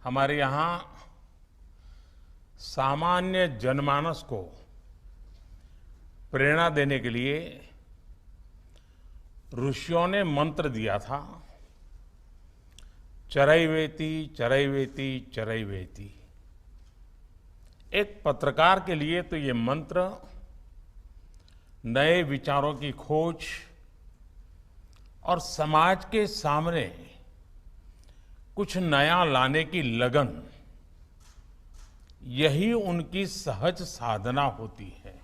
हमारे यहाँ सामान्य जनमानस को प्रेरणा देने के लिए ऋषियों ने मंत्र दिया था, चरैवेति चरैवेति चरैवेति। एक पत्रकार के लिए तो ये मंत्र नए विचारों की खोज और समाज के सामने कुछ नया लाने की लगन, यही उनकी सहज साधना होती है।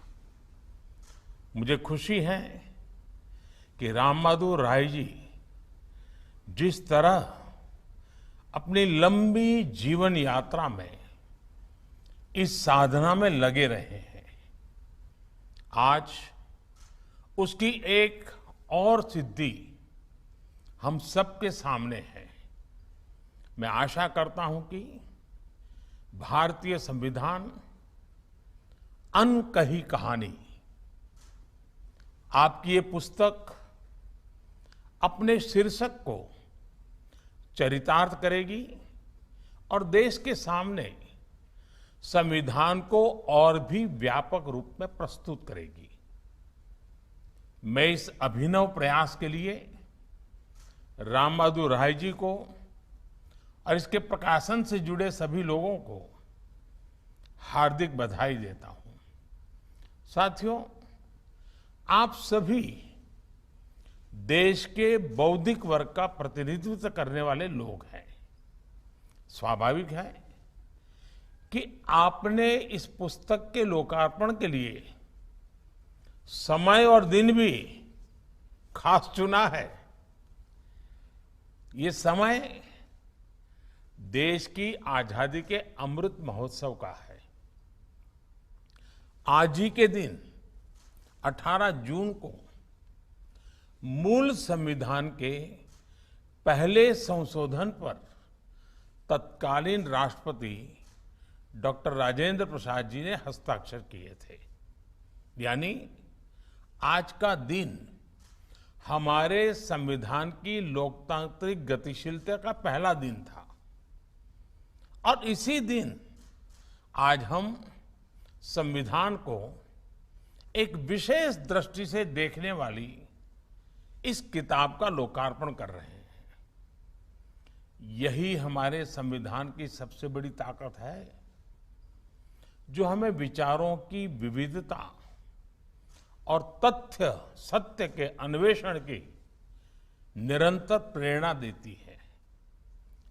मुझे खुशी है कि राम बहादुर राय जी जिस तरह अपनी लंबी जीवन यात्रा में इस साधना में लगे रहे हैं, आज उसकी एक और सिद्धि हम सबके सामने है। मैं आशा करता हूं कि भारतीय संविधान अनकही कहानी, आपकी ये पुस्तक अपने शीर्षक को चरितार्थ करेगी और देश के सामने संविधान को और भी व्यापक रूप में प्रस्तुत करेगी। मैं इस अभिनव प्रयास के लिए राम बहादुर राय जी को और इसके प्रकाशन से जुड़े सभी लोगों को हार्दिक बधाई देता हूं। साथियों, आप सभी देश के बौद्धिक वर्ग का प्रतिनिधित्व करने वाले लोग हैं। स्वाभाविक है कि आपने इस पुस्तक के लोकार्पण के लिए समय और दिन भी खास चुना है। ये समय देश की आजादी के अमृत महोत्सव का है। आज ही के दिन 18 जून को मूल संविधान के पहले संशोधन पर तत्कालीन राष्ट्रपति डॉक्टर राजेंद्र प्रसाद जी ने हस्ताक्षर किए थे। यानी आज का दिन हमारे संविधान की लोकतांत्रिक गतिशीलता का पहला दिन था और इसी दिन आज हम संविधान को एक विशेष दृष्टि से देखने वाली इस किताब का लोकार्पण कर रहे हैं। यही हमारे संविधान की सबसे बड़ी ताकत है, जो हमें विचारों की विविधता और तथ्य सत्य के अन्वेषण की निरंतर प्रेरणा देती है।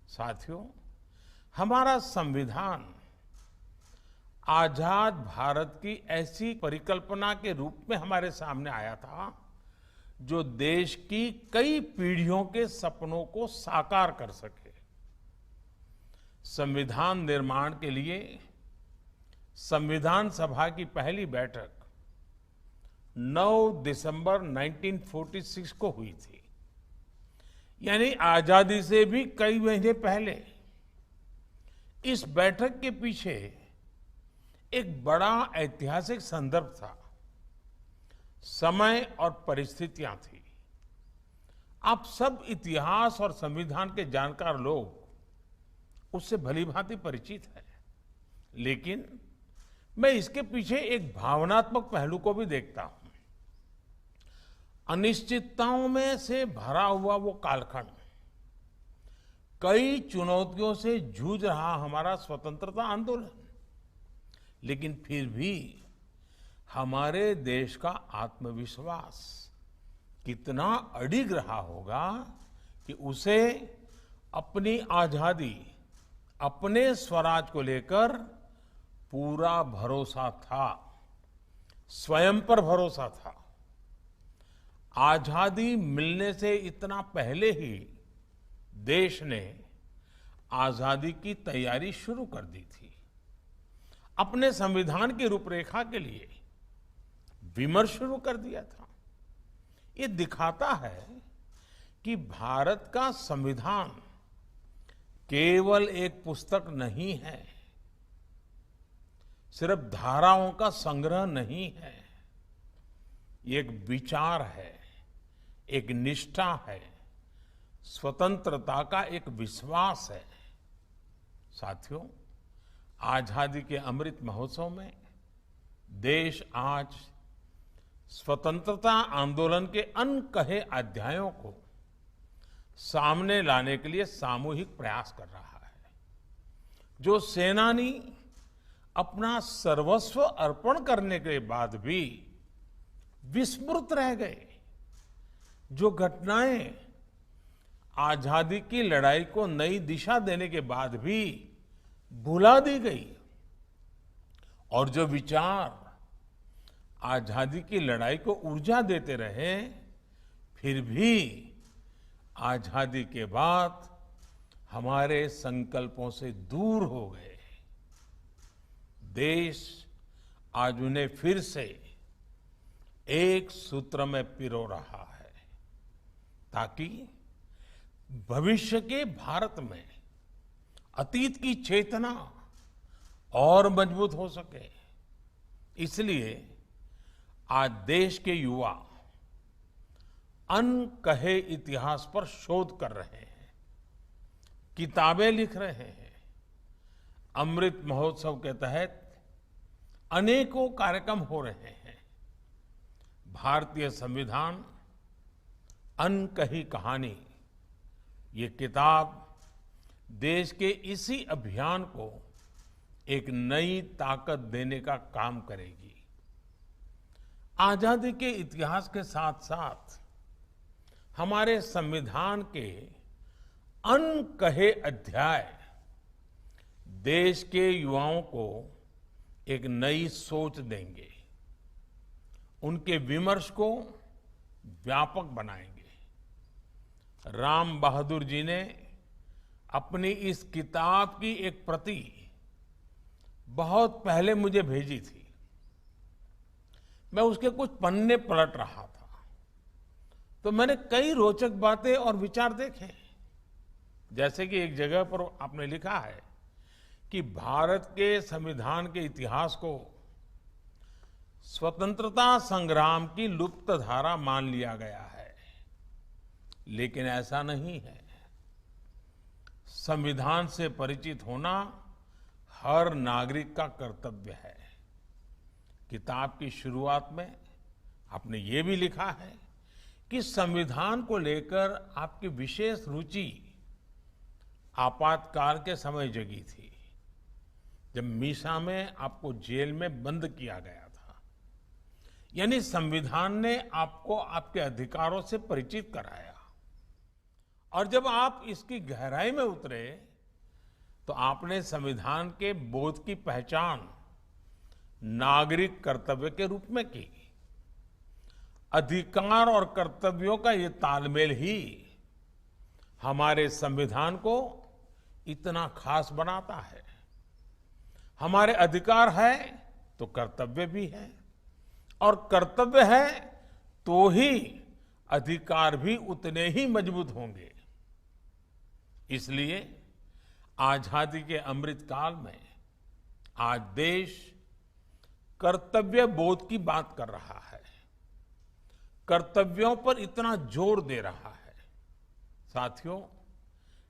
साथियों, हमारा संविधान आजाद भारत की ऐसी परिकल्पना के रूप में हमारे सामने आया था, जो देश की कई पीढ़ियों के सपनों को साकार कर सके। संविधान निर्माण के लिए संविधान सभा की पहली बैठक 9 दिसंबर 1946 को हुई थी, यानी आजादी से भी कई महीने पहले। इस बैठक के पीछे एक बड़ा ऐतिहासिक संदर्भ था, समय और परिस्थितियां थी। आप सब इतिहास और संविधान के जानकार लोग उससे भलीभांति परिचित हैं, लेकिन मैं इसके पीछे एक भावनात्मक पहलू को भी देखता हूं। अनिश्चितताओं में से भरा हुआ वो कालखंड, कई चुनौतियों से जूझ रहा हमारा स्वतंत्रता आंदोलन, लेकिन फिर भी हमारे देश का आत्मविश्वास कितना अडिग रहा होगा कि उसे अपनी आजादी, अपने स्वराज को लेकर पूरा भरोसा था, स्वयं पर भरोसा था। आजादी मिलने से इतना पहले ही देश ने आजादी की तैयारी शुरू कर दी थी। अपने संविधान की रूपरेखा के लिए विमर्श शुरू कर दिया था। ये दिखाता है कि भारत का संविधान केवल एक पुस्तक नहीं है, सिर्फ धाराओं का संग्रह नहीं है। ये एक विचार है, एक निष्ठा है, स्वतंत्रता का एक विश्वास है। साथियों, आजादी के अमृत महोत्सव में देश आज स्वतंत्रता आंदोलन के अनकहे अध्यायों को सामने लाने के लिए सामूहिक प्रयास कर रहा है। जो सेनानी अपना सर्वस्व अर्पण करने के बाद भी विस्मृत रह गए, जो घटनाएं आजादी की लड़ाई को नई दिशा देने के बाद भी भुला दी गई, और जो विचार आजादी की लड़ाई को ऊर्जा देते रहे, फिर भी आजादी के बाद हमारे संकल्पों से दूर हो गए। देश आज उन्हें फिर से एक सूत्र में पिरो रहा है, ताकि भविष्य के भारत में अतीत की चेतना और मजबूत हो सके। इसलिए आज देश के युवा अनकहे इतिहास पर शोध कर रहे हैं, किताबें लिख रहे हैं। अमृत महोत्सव के तहत अनेकों कार्यक्रम हो रहे हैं। भारतीय संविधान अनकही कहानी, ये किताब देश के इसी अभियान को एक नई ताकत देने का काम करेगी। आजादी के इतिहास के साथ साथ हमारे संविधान के अनकहे अध्याय देश के युवाओं को एक नई सोच देंगे, उनके विमर्श को व्यापक बनाएंगे। राम बहादुर जी ने अपनी इस किताब की एक प्रति बहुत पहले मुझे भेजी थी। मैं उसके कुछ पन्ने पलट रहा था, तो मैंने कई रोचक बातें और विचार देखे। जैसे कि एक जगह पर आपने लिखा है कि भारत के संविधान के इतिहास को स्वतंत्रता संग्राम की लुप्त धारा मान लिया गया है, लेकिन ऐसा नहीं है। संविधान से परिचित होना हर नागरिक का कर्तव्य है। किताब की शुरुआत में आपने ये भी लिखा है कि संविधान को लेकर आपकी विशेष रुचि आपातकाल के समय जगी थी, जब मीसा में आपको जेल में बंद किया गया था। यानी संविधान ने आपको आपके अधिकारों से परिचित कराया, और जब आप इसकी गहराई में उतरे तो आपने संविधान के बोध की पहचान नागरिक कर्तव्य के रूप में की। अधिकार और कर्तव्यों का ये तालमेल ही हमारे संविधान को इतना खास बनाता है। हमारे अधिकार है तो कर्तव्य भी है, और कर्तव्य है तो ही अधिकार भी उतने ही मजबूत होंगे। इसलिए आजादी के अमृत काल में आज देश कर्तव्य बोध की बात कर रहा है, कर्तव्यों पर इतना जोर दे रहा है। साथियों,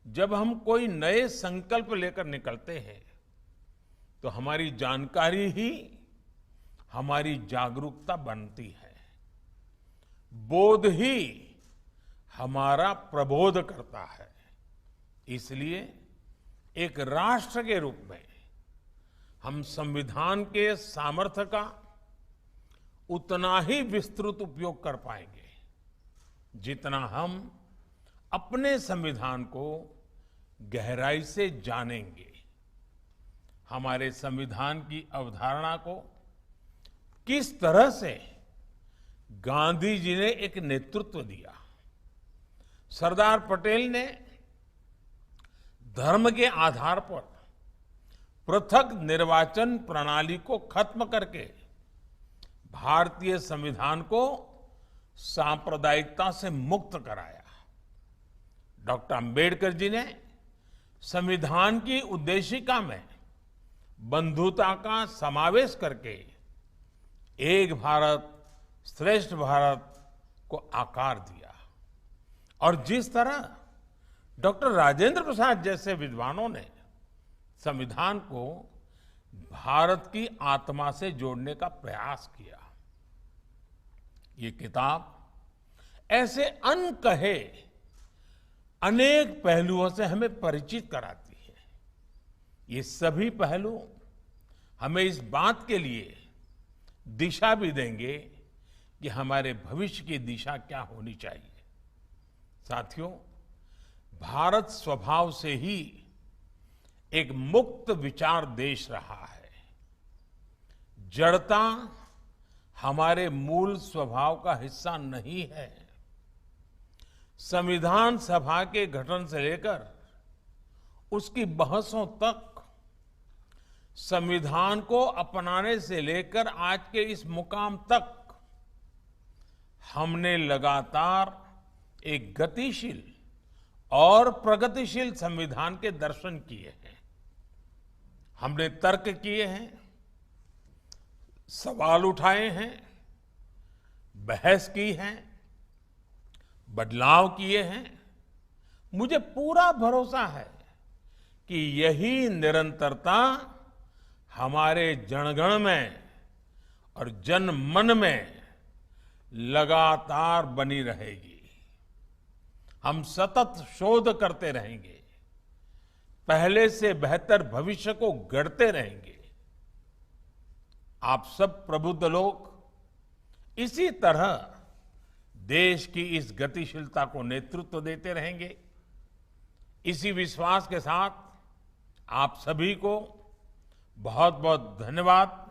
जब हम कोई नए संकल्प लेकर निकलते हैं तो हमारी जानकारी ही हमारी जागरूकता बनती है, बोध ही हमारा प्रबोध करता है। इसलिए एक राष्ट्र के रूप में हम संविधान के सामर्थ्य का उतना ही विस्तृत उपयोग कर पाएंगे जितना हम अपने संविधान को गहराई से जानेंगे। हमारे संविधान की अवधारणा को किस तरह से गांधी जी ने एक नेतृत्व दिया, सरदार पटेल ने धर्म के आधार पर पृथक निर्वाचन प्रणाली को खत्म करके भारतीय संविधान को सांप्रदायिकता से मुक्त कराया। डॉक्टर अंबेडकर जी ने संविधान की उद्देशिका में बंधुता का समावेश करके एक भारत श्रेष्ठ भारत को आकार दिया। और जिस तरह डॉक्टर राजेंद्र प्रसाद जैसे विद्वानों ने संविधान को भारत की आत्मा से जोड़ने का प्रयास किया। ये किताब ऐसे अनकहे अनेक पहलुओं से हमें परिचित कराती है। ये सभी पहलू हमें इस बात के लिए दिशा भी देंगे कि हमारे भविष्य की दिशा क्या होनी चाहिए। साथियों, भारत स्वभाव से ही एक मुक्त विचार देश रहा है। जड़ता हमारे मूल स्वभाव का हिस्सा नहीं है। संविधान सभा के गठन से लेकर उसकी बहसों तक, संविधान को अपनाने से लेकर आज के इस मुकाम तक हमने लगातार एक गतिशील और प्रगतिशील संविधान के दर्शन किए हैं। हमने तर्क किए हैं, सवाल उठाए हैं, बहस की है, बदलाव किए हैं। मुझे पूरा भरोसा है कि यही निरंतरता हमारे जनगण में और जन मन में लगातार बनी रहेगी। हम सतत शोध करते रहेंगे, पहले से बेहतर भविष्य को गढ़ते रहेंगे। आप सब प्रबुद्ध लोग इसी तरह देश की इस गतिशीलता को नेतृत्व देते रहेंगे। इसी विश्वास के साथ आप सभी को बहुत बहुत धन्यवाद।